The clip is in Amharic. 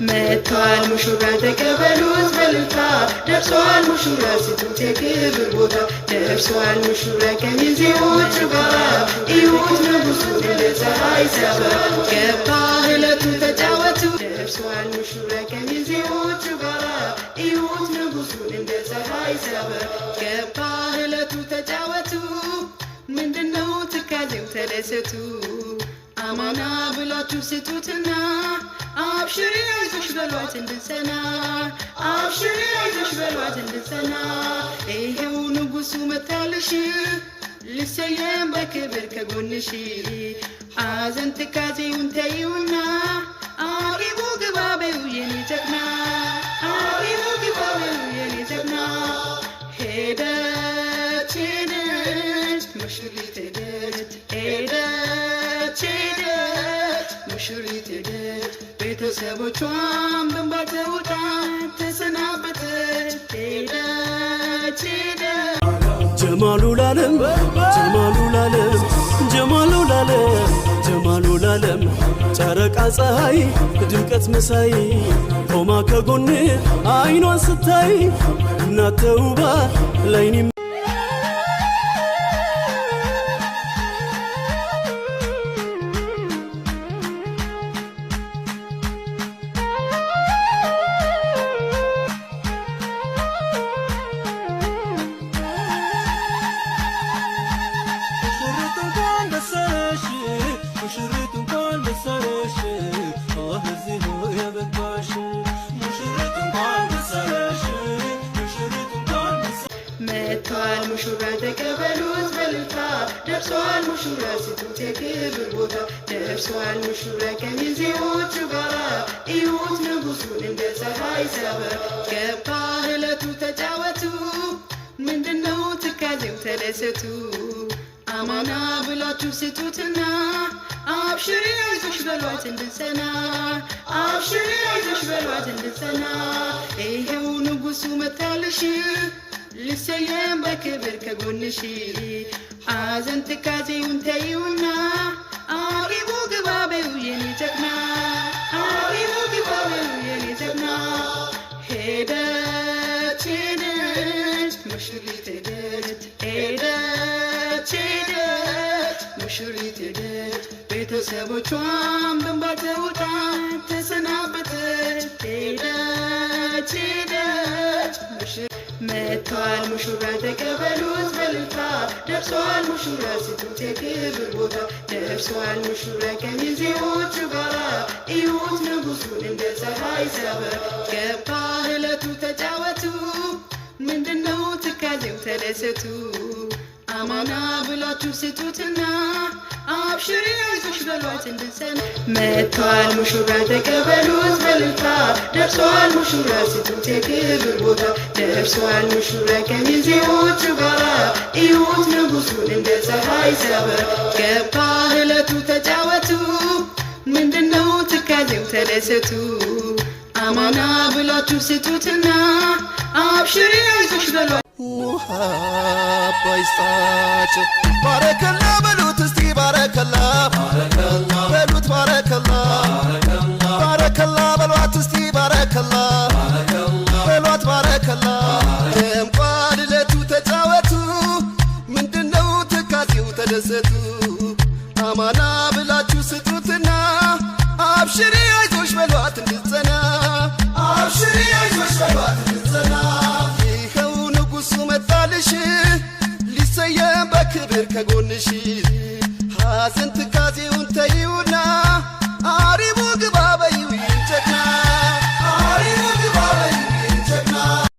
መጥቷል ሙሽራ ተቀበሉት በልልታ ደርሷል ሙሽራ ስጡት የክብር ቦታ ደርሷል ሙሽራ ከሚዜዎቹ ጋር እዩት ንጉሡ እንደ ፀሐይ ሲያበራ ገባ ዕለቱ ተጫወቱ ደርሷል ሙሽራ ከሚዜዎቹ ጋር እዩት ንጉሡ እንደ ፀሐይ ሲያበራ ገባ ዕለቱ ተጫወቱ ምንድነው ትካዜው ተደሰቱ አማና ብላችሁ ስጡትና አብሽሪ አይዞሽ በሏት እንድትጸና አብሽሪ አይዞሽ በሏት እንድትጸና ይሄው ንጉሡ መጣልሽ ልሰየም በክብር ከጎንሽ ሐዘን ትካዜውን ተይውና አሪቡ ግባ በይው የኔ ጀግና አሪቡ ግባ በይው የኔ ጀግና ሄደች ሄደች ሙሽሪት ሄደች ሄደች ሄደች ሙሽሪት ሄደች ቤተሰቦቿን በእንባ ተውጣ ተሰናበተች ሄደች ሄደች ጀማሉ ላለም ጀማሉ ላለም ጀማሉ ላለም ጀማሉ ላለም ጨረቃ ፀሐይ ድምቀት መሳይ ቆማ ከጎን አይኗን ስታይ እናት ተውባ ላይኒ መጥቷል ሙሽራ ተቀበሉት በልልታ ደርሷል ሙሽራ ስጡት የክብር ቦታ ደርሷል ሙሽራ ከሚዜዎቹ ጋር እዩት ንጉሡን እንደ ፀሐይ ሲያበራ ገባ ዕለቱ ተጫወቱ ምንድነው ትካዜው ተደሰቱ አማና ብላችሁ ስጡትና አብሽሪ አይዞሽ በሏት እንድትጸና አብሽሪ አይዞሽ በሏት እንድትጸና ይሄው ንጉሡ መጣልሽ ልሰየም በክብር ከጎንሽ ሐዘን ትካዜውን ተይውና አሪቡ ግባ በይው የኔ ጀግና አሪቡ ግባ በይው የኔ ጀግና ሄደች ሄደች ሙሽሪት ሄደች ሄደች ሄደች ሙሽሪት ሄደች ቤተሰቦቿን በእንባ ተውጣ ተሰናበተች ሄደች ሄደች መጥቷል ሙሽራ ተቀበሉት በልልታ ደርሷል ሙሽራ ስጡት የክብር ቦታ ደርሷል ሙሽራ ከሚዜዎቹ ጋር እዩት ንጉሡን እንደ ፀሐይ ሲያበራ ገባ ዕለቱ ተጫወቱ ምንድነው ትካዜው ተደሰቱ አማና ብላችሁ ስጡትና አብሽሪ አይዞሽ በሏት እንድትጸና መጥቷል ሙሽራ ተቀበሉት በልልታ ደርሷል ሙሽራ ስጡት የክብር ቦታ ደርሷል ሙሽራ ከሚዜዎቹ ጋር እዩት ንጉሡን እንደ ፀሐይ ሲያበራ ገባ ዕለቱ ተጫወቱ ምንድነው ትካዜው ተደሰቱ አማና ብላችሁ ስጡትና አብሽሪ አይዞሽ በሏት ውሃ ባይስጣጭ ባረከላ በሉት እስቲ ባረከላ በሉት ባረከላ ባረከላ በሏት እስቲ ባረከላ በሏት ባረከላ ደምቋል ዕለቱ ተጫወቱ ምንድነው ትካዜው ተደሰቱ አማና ብላችሁ ስጡትና አብሽሪ አይዞሽ በሏት እንድትጸና አብሽሪ አይዞሽ በሏት እንድትጸና ይኸው ንጉሡ መጣልሽ ሊሰየም በክብር ከጎንሽ ሐዘን ትካዜውን ተይውና አሪቡ